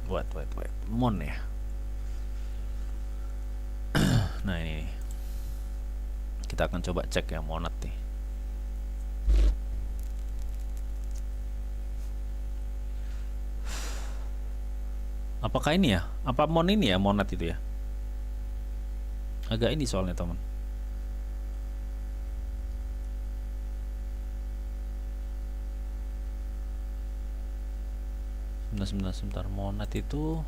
Wait, mon ya. Nah ini kita akan coba cek ya monat nih. Apakah ini ya? Apa mon ini ya monat itu ya? Agak ini soalnya teman. Sebentar monat itu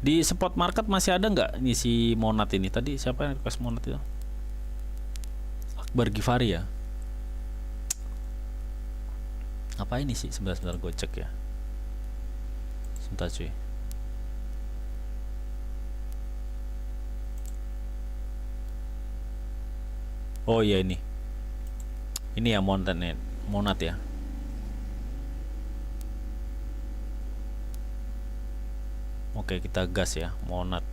di spot market masih ada nggak ini si monat ini? Tadi siapa yang request monat itu? Akbar Gifari ya. Apa ini sih? Sebentar gue cek ya. Sebentar cuy. Oh iya ini. Ini ya monat ya. Oke, kita gas ya, monat.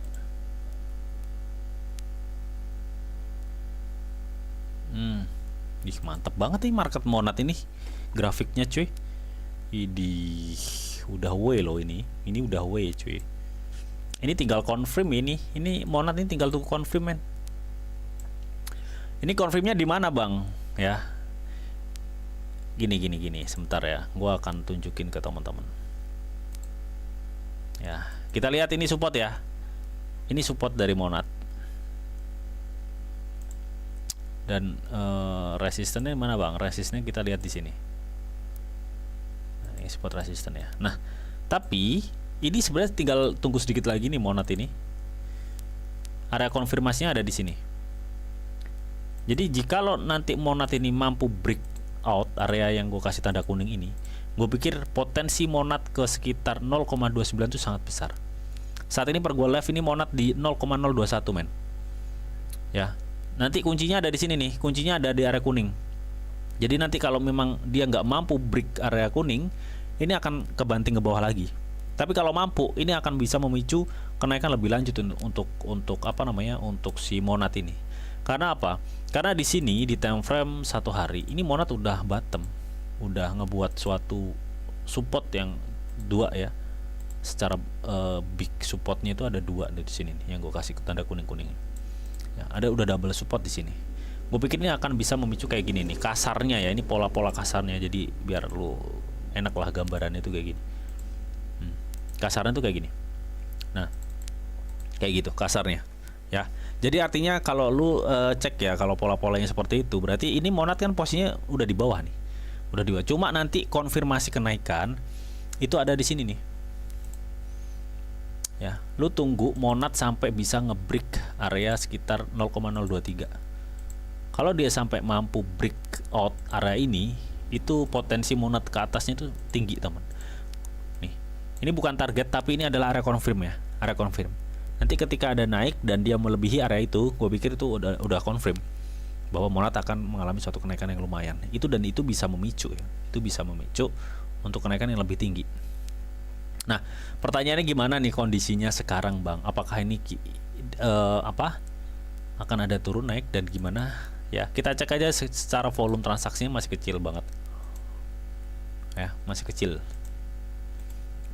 Ih, mantep banget nih market monat ini. Grafiknya cuy. Ini udah way loh ini. Ini udah way cuy. Ini tinggal confirm ini. Ini monat ini tinggal tunggu confirm men. Ini confirmnya di mana bang? Ya. Gini. Sebentar ya. Gua akan tunjukin ke teman-teman. Ya, kita lihat ini support ya. Ini support dari monat. Dan resistennya mana bang? Resistennya kita lihat di sini. Nah, ini support resisten ya. Nah, tapi ini sebenarnya tinggal tunggu sedikit lagi nih monat ini. Area konfirmasinya ada di sini. Jadi jika lo nanti monat ini mampu break out area yang gue kasih tanda kuning ini, gue pikir potensi monat ke sekitar 0,29 itu sangat besar. Saat ini per gue live ini monat di 0,021 men. Ya, nanti kuncinya ada di sini nih. Kuncinya ada di area kuning. Jadi nanti kalau memang dia nggak mampu break area kuning, ini akan kebanting ke bawah lagi. Tapi kalau mampu, ini akan bisa memicu kenaikan lebih lanjut untuk apa namanya? Untuk si monat ini. Karena apa? Karena di sini di time frame 1 hari ini monat udah bottom, udah ngebuat suatu support yang 2 ya. Secara big supportnya itu ada 2 di sini nih, yang gue kasih tanda kuning-kuning. Ya, ada udah double support di sini. Gue pikir ini akan bisa memicu kayak gini nih, kasarnya ya, ini pola-pola kasarnya, jadi biar lu enak lah gambarannya itu kayak gini. Kasarnya tuh kayak gini. Nah, kayak gitu kasarnya. Ya, jadi artinya kalau lu cek ya, kalau pola-polanya seperti itu, berarti ini monat kan posisinya udah di bawah nih, udah di bawah. Cuma nanti konfirmasi kenaikan itu ada di sini nih. Ya, lu tunggu monat sampai bisa ngebreak area sekitar 0,023. Kalau dia sampai mampu break out area ini, itu potensi monat ke atasnya itu tinggi teman. Nih, ini bukan target tapi ini adalah area confirm ya, area confirm. Nanti ketika ada naik dan dia melebihi area itu, gue pikir itu udah confirm bahwa monat akan mengalami suatu kenaikan yang lumayan. Itu bisa memicu ya. Itu bisa memicu untuk kenaikan yang lebih tinggi. Nah, pertanyaannya gimana nih kondisinya sekarang, Bang? Apakah ini akan ada turun naik dan gimana? Ya, kita cek aja secara volume transaksinya masih kecil banget. Ya, masih kecil.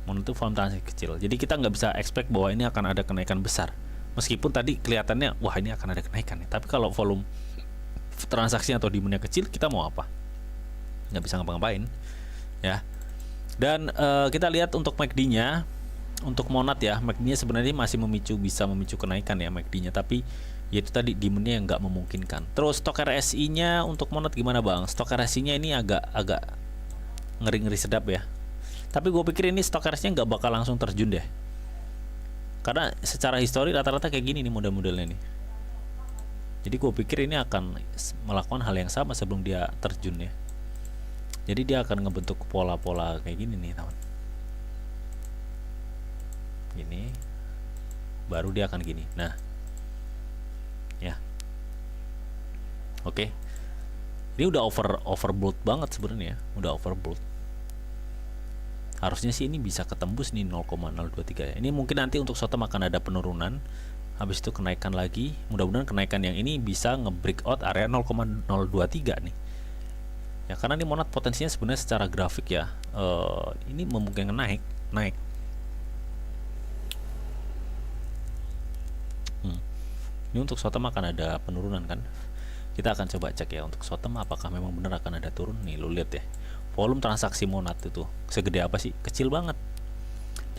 Menurut volume transaksi kecil. Jadi kita nggak bisa expect bahwa ini akan ada kenaikan besar. Meskipun tadi kelihatannya wah ini akan ada kenaikan nih. Tapi kalau volume transaksi atau demand-nya kecil, kita mau apa? Nggak bisa ngapa-ngapain. Ya. Dan kita lihat untuk MACD-nya, untuk monat ya, MACD-nya sebenarnya masih bisa memicu kenaikan ya MACD-nya, tapi yaitu tadi demand-nya yang nggak memungkinkan. Terus stok RSI-nya untuk monat gimana bang? Stok RSI-nya ini agak ngeri-ngeri sedap ya. Tapi gue pikir ini stok RSI-nya nggak bakal langsung terjun deh. Karena secara histori rata-rata kayak gini nih model-modelnya nih. Jadi gue pikir ini akan melakukan hal yang sama sebelum dia terjun ya. Jadi dia akan ngebentuk pola-pola kayak gini nih teman. Gini, baru dia akan gini. Nah, ya, oke. Ini udah overbought banget sebenarnya, udah overbought. Harusnya sih ini bisa ketembus nih 0,023. Ini mungkin nanti untuk short term akan ada penurunan, habis itu kenaikan lagi. Mudah-mudahan kenaikan yang ini bisa nge-breakout area 0,023 nih. Ya karena ini Monat potensinya sebenarnya secara grafik ya, ini memungkinkan naik. Ini untuk short term akan ada penurunan kan. Kita akan coba cek ya untuk short term apakah memang benar akan ada turun. Nih lu lihat ya, volume transaksi Monat itu segede apa sih? Kecil banget.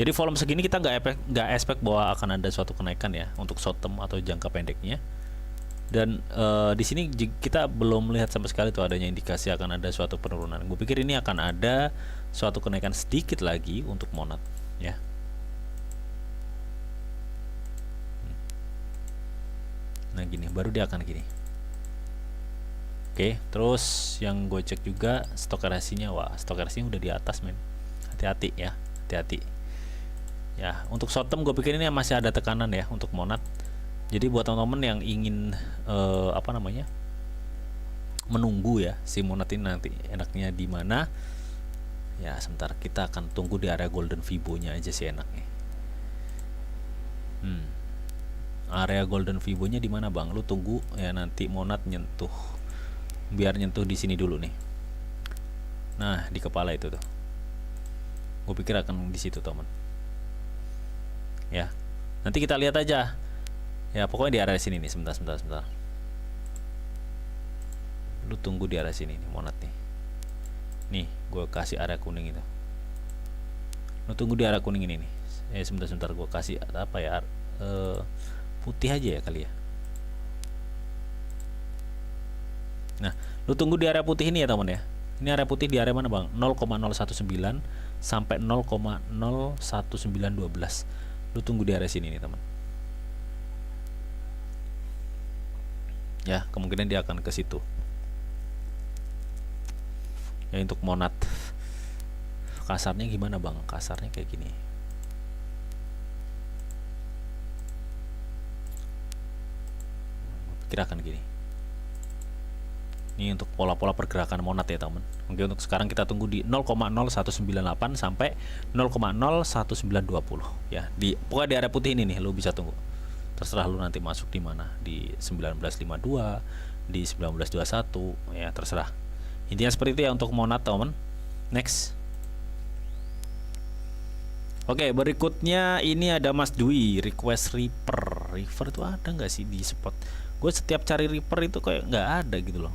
Jadi volume segini kita nggak expect bahwa akan ada suatu kenaikan ya untuk short term atau jangka pendeknya. Dan di sini kita belum melihat sama sekali tuh adanya indikasi akan ada suatu penurunan. Gue pikir ini akan ada suatu kenaikan sedikit lagi untuk Monat ya. Nah gini, baru dia akan gini. Oke, terus yang gue cek juga stok resinya. Wah, stok resinya udah di atas men. Hati-hati ya, hati-hati. Ya, untuk short term gue pikir ini masih ada tekanan ya untuk Monat. Jadi buat teman-teman yang ingin menunggu ya si Monat ini nanti enaknya di mana? Ya, sebentar kita akan tunggu di area golden Fibo-nya aja sih enaknya. Area golden Fibo-nya di mana, Bang? Lu tunggu ya nanti Monat nyentuh. Biar nyentuh di sini dulu nih. Nah, di kepala itu tuh. Gue pikir akan di situ, teman. Ya. Nanti kita lihat aja. Ya, pokoknya di area sini nih, sebentar. Lu tunggu di area sini nih, Monat nih. Nih, gue kasih area kuning itu. Lu tunggu di area kuning ini nih. Sebentar gue kasih apa ya? Putih aja ya kali ya. Nah, lu tunggu di area putih ini ya teman ya. Ini area putih di area mana bang? 0,019 sampai 0,01912. Lu tunggu di area sini nih teman. Ya, kemungkinan dia akan ke situ. Ya untuk Monat kasarnya gimana bang? Kasarnya kayak gini. Kira akan gini. Ini untuk pola-pola pergerakan Monat ya teman. Mungkin untuk sekarang kita tunggu di 0,0198 sampai 0,01920 ya. Pokoknya di area putih ini nih lu bisa tunggu. Terserah lu nanti masuk di mana, di 1952, di 1921 ya terserah. Intinya seperti itu ya untuk Monat teman. Next. Oke, berikutnya ini ada Mas Dwi request Reaper. Reaper itu ada nggak sih di spot? Gue setiap cari Reaper itu kayak nggak ada gitu loh.